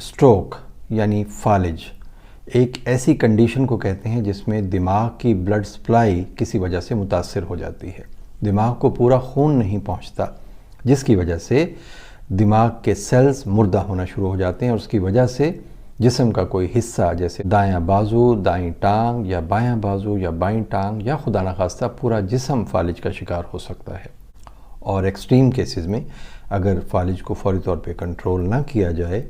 Stroke यानी फालिज एक ऐसी कंडीशन को कहते हैं जिसमें दिमाग की ब्लड सप्लाई किसी वजह से मुतासर हो जाती है। दिमाग को पूरा खून नहीं पहुंचता, जिसकी वजह से दिमाग के सेल्स मुर्दा होना शुरू हो जाते हैं और उसकी वजह से जिस्म का कोई हिस्सा जैसे दायां बाजू, दाईं टांग या बायां बाजू या बाईं टांग या खुदा न खास्ता पूरा जिस्म फालिज का शिकार हो सकता है। और एक्सट्रीम केसेस में अगर फालिज को फौरी तौर पे कंट्रोल ना किया जाए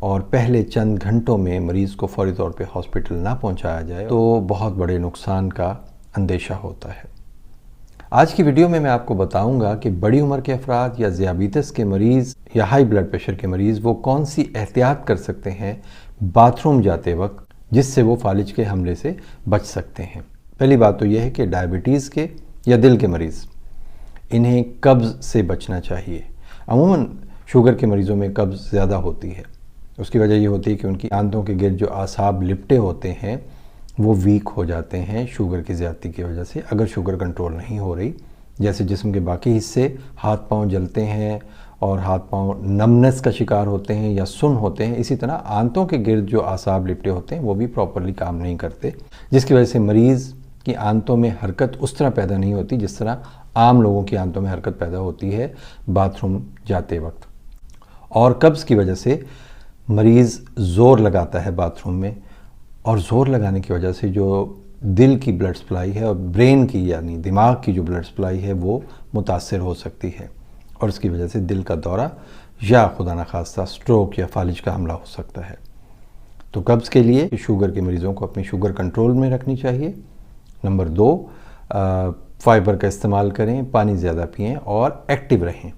और पहले चंद घंटों में मरीज़ को फौरी तौर पे हॉस्पिटल ना पहुंचाया जाए तो बहुत बड़े नुकसान का अंदेशा होता है। आज की वीडियो में मैं आपको बताऊंगा कि बड़ी उम्र के अफराद या ज़ियाबीतस के मरीज़ या हाई ब्लड प्रेशर के मरीज़ वो कौन सी एहतियात कर सकते हैं बाथरूम जाते वक्त जिससे वो फालिज के हमले से बच सकते हैं। पहली बात तो यह है कि डायबिटीज़ के या दिल के मरीज़ इन्हें कब्ज़ से बचना चाहिए। अमूमन शुगर के मरीज़ों में कब्ज़ ज़्यादा होती है। उसकी वजह ये होती है कि उनकी आंतों के गिर्द जो आसाब लिपटे होते हैं वो वीक हो जाते हैं शुगर की ज़्यादती की वजह से, अगर शुगर कंट्रोल नहीं हो रही। जैसे जिस्म के बाकी हिस्से हाथ पांव जलते हैं और हाथ पांव नमनेस का शिकार होते हैं या सुन्न होते हैं, इसी तरह आंतों के गिर्द जो आसाब लिपटे होते हैं वो भी प्रॉपरली काम नहीं करते, जिसकी वजह से मरीज़ की आंतों में हरकत उस तरह पैदा नहीं होती जिस तरह आम लोगों की आंतों में हरकत पैदा होती है बाथरूम जाते वक्त। और कब्ज़ की वजह से मरीज़ ज़ोर लगाता है बाथरूम में और ज़ोर लगाने की वजह से जो दिल की ब्लड सप्लाई है और ब्रेन की यानी दिमाग की जो ब्लड सप्लाई है वो मुतासर हो सकती है और इसकी वजह से दिल का दौरा या खुदा न खास्ता स्ट्रोक या फालिज का हमला हो सकता है। तो कब्ज़ के लिए शुगर के मरीज़ों को अपनी शुगर कंट्रोल में रखनी चाहिए। नंबर 2, फाइबर का इस्तेमाल करें, पानी ज़्यादा पिएं और एक्टिव रहें,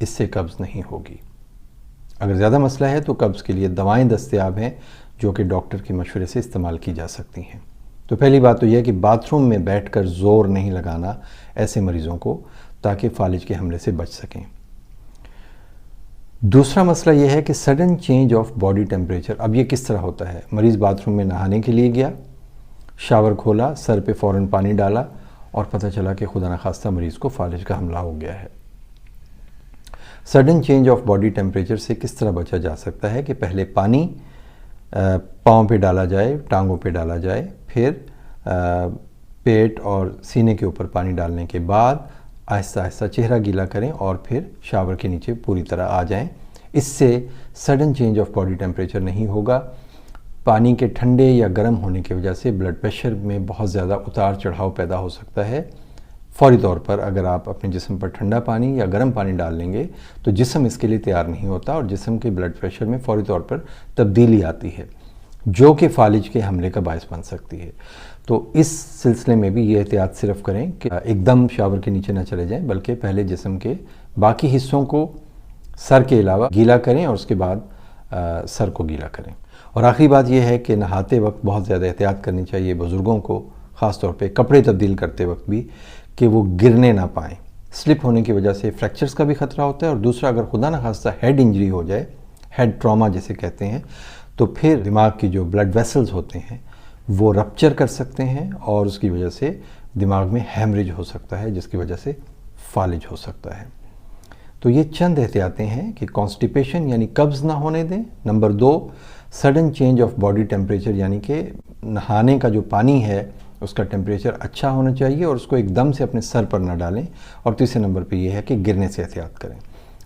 इससे कब्ज़ नहीं होगी। अगर ज़्यादा मसला है तो कब्ज़ के लिए दवाएं दस्तयाब हैं जो कि डॉक्टर के मशवरे से इस्तेमाल की जा सकती हैं। तो पहली बात तो यह है कि बाथरूम में बैठकर ज़ोर नहीं लगाना ऐसे मरीज़ों को, ताकि फालिज के हमले से बच सकें। दूसरा मसला यह है कि sudden change of body temperature. अब ये किस तरह होता है? मरीज़ बाथरूम में नहाने के लिए गया, शावर खोला, सर पे फ़ौरन पानी डाला और पता चला कि खुदा न खास्ता मरीज़ को फालिज का हमला हो गया है। Sudden change of body temperature से किस तरह बचा जा सकता है कि पहले पानी पाँव पे डाला जाए, टांगों पे डाला जाए, फिर पेट और सीने के ऊपर पानी डालने के बाद आहिस्ता आहिस्ता चेहरा गीला करें और फिर शावर के नीचे पूरी तरह आ जाएं। इससे sudden change of body temperature नहीं होगा। पानी के ठंडे या गर्म होने की वजह से ब्लड प्रेशर में बहुत ज़्यादा उतार चढ़ाव पैदा हो सकता है। फौरी तौर पर अगर आप अपने जिस्म पर ठंडा पानी या गर्म पानी डाल लेंगे तो जिस्म इसके लिए तैयार नहीं होता और जिस्म के ब्लड प्रेशर में फौरी तौर पर तब्दीली आती है जो कि फालिज के हमले का बायस बन सकती है। तो इस सिलसिले में भी ये एहतियात सिर्फ करें कि एकदम शावर के नीचे ना चले जाएं, बल्कि पहले जिस्म के बाकी हिस्सों को सर के अलावा गीला करें और उसके बाद सर को गीला करें। और आखिरी बात यह है कि नहाते वक्त बहुत ज़्यादा एहतियात करनी चाहिए बुज़ुर्गों को, ख़ास तौर पे कपड़े तब्दील करते वक्त भी, कि वो गिरने ना पाएँ। स्लिप होने की वजह से फ्रैक्चर्स का भी ख़तरा होता है और दूसरा अगर खुदा न खास्ता हेड इंजरी हो जाए, हेड ट्रॉमा जिसे कहते हैं, तो फिर दिमाग की जो ब्लड वेसल्स होते हैं वो रप्चर कर सकते हैं और उसकी वजह से दिमाग में हैमरेज हो सकता है, जिसकी वजह से फालिज हो सकता है। तो ये चंद एहतियातें हैं कि कॉन्स्टिपेशन यानी कब्ज़ ना होने दें। Number 2, sudden change of body temperature यानी कि नहाने का जो पानी है उसका टेम्परेचर अच्छा होना चाहिए और उसको एकदम से अपने सर पर ना डालें। और तीसरे नंबर पे ये है कि गिरने से एहतियात करें।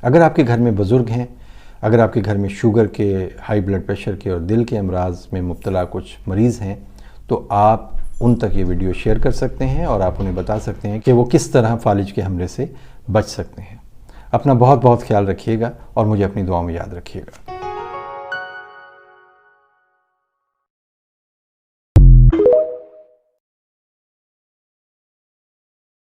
अगर आपके घर में बुज़ुर्ग हैं, अगर आपके घर में शुगर के, हाई ब्लड प्रेशर के और दिल के अमराज में मुब्तला कुछ मरीज़ हैं, तो आप उन तक ये वीडियो शेयर कर सकते हैं और आप उन्हें बता सकते हैं कि वो किस तरह फालिज के हमले से बच सकते हैं। अपना बहुत बहुत ख्याल रखिएगा और मुझे अपनी दुआओं में याद रखिएगा।